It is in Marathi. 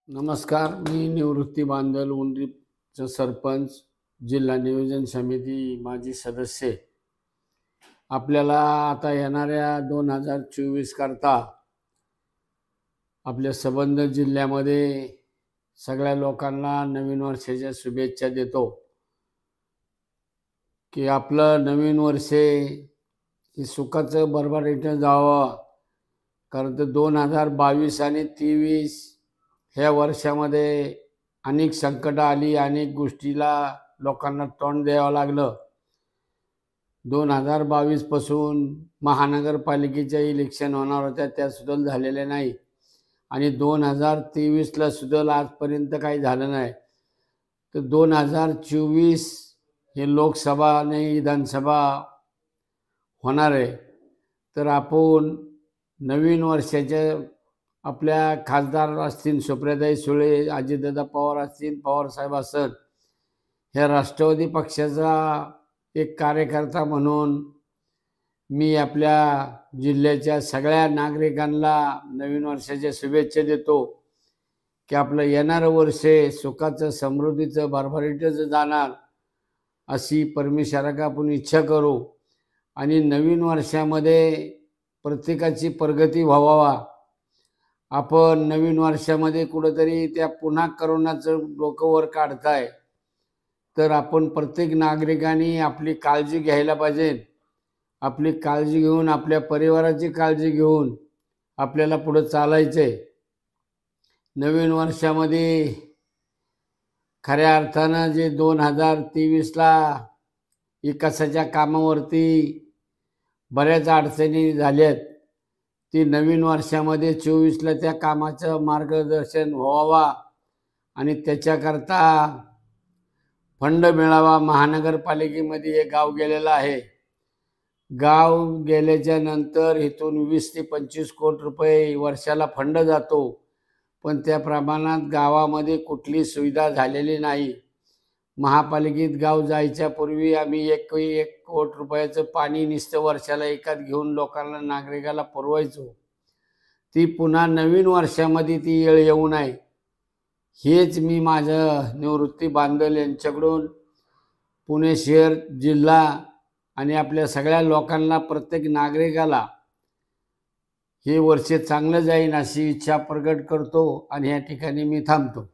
नमस्कार, मी निवृत्ती बांदल उंडीचा सरपंच, जिल्हा नियोजन समिती माजी सदस्य। आपल्याला आता येणाऱ्या 2024 करता आपल्या संबंध जिल्ह्यामध्ये सगळ्या लोकांना नवीन वर्षाच्या शुभेच्छा देतो की आपलं नवीन वर्ष हे सुखाचं भरभराटीनं जावं। कारण तर 2022 आणि 23 ह्या वर्षामध्ये अनेक संकट आली, अनेक गोष्टीला लोकांना तोंड द्यावं लागलं। 2022 पासून महानगरपालिकेच्या इलेक्शन होणार होत्या, त्या सुद्धा झालेल्या नाही आणि 2023ला सुद्धा आजपर्यंत काही झालं नाही। तर 2024 हे लोकसभा आणि विधानसभा होणार आहे। तर आपण नवीन वर्षाच्या आपल्या खासदार असतील सुप्रियाताई सुळे, अजितदादा पवार असतील, पवारसाहेब असेल, ह्या राष्ट्रवादी पक्षाचा एक कार्यकर्ता म्हणून मी आपल्या जिल्ह्याच्या सगळ्या नागरिकांना नवीन वर्षाच्या शुभेच्छा देतो की आपलं येणारं वर्ष सुखाचं, समृद्धीचं, भरभराटीचं जाणार अशी परमेश्वराला आपण इच्छा करू आणि नवीन वर्षामध्ये प्रत्येकाची प्रगती व्हावा। आपण नवीन वर्षामध्ये कुठेतरी त्या पुन्हा करोनाचं डोकं वर काढताय, तर आपण प्रत्येक नागरिकांनी आपली काळजी घ्यायला पाहिजे। आपली काळजी घेऊन, आपल्या परिवाराची काळजी घेऊन आपल्याला पुढे चालायचंय। नवीन वर्षामध्ये खऱ्या अर्थानं जे 2023ला विकासाच्या कामावरती बऱ्याच अडचणी झाल्यात, ती नवीन वर्षामध्ये 24ला त्या कामाचं मार्गदर्शन व्हावा आणि त्याच्याकरता फंड मिळावा। महानगरपालिकेमध्ये एक गाव गेलेलं आहे। गाव गेल्याच्या नंतर इथून 20 ते 25 कोटी रुपये वर्षाला फंड जातो, पण त्या प्रमाणात गावामध्ये कुठली सुविधा झालेली नाही। महापालिकेत गाव जायच्या पूर्वी आम्ही 1 कोटी रुपयाचं पाणी नुसतं वर्षाला एकात घेऊन लोकांना, नागरिकाला पुरवायचो। ती पुन्हा नवीन वर्षामध्ये ती वेळ येऊ नये, हेच मी माझं निवृत्ती बांदल यांच्याकडून पुणे शहर, जिल्हा आणि आपल्या सगळ्या लोकांना, प्रत्येक नागरिकाला हे वर्ष चांगलं जाईल अशी इच्छा प्रकट करतो आणि या ठिकाणी मी थांबतो।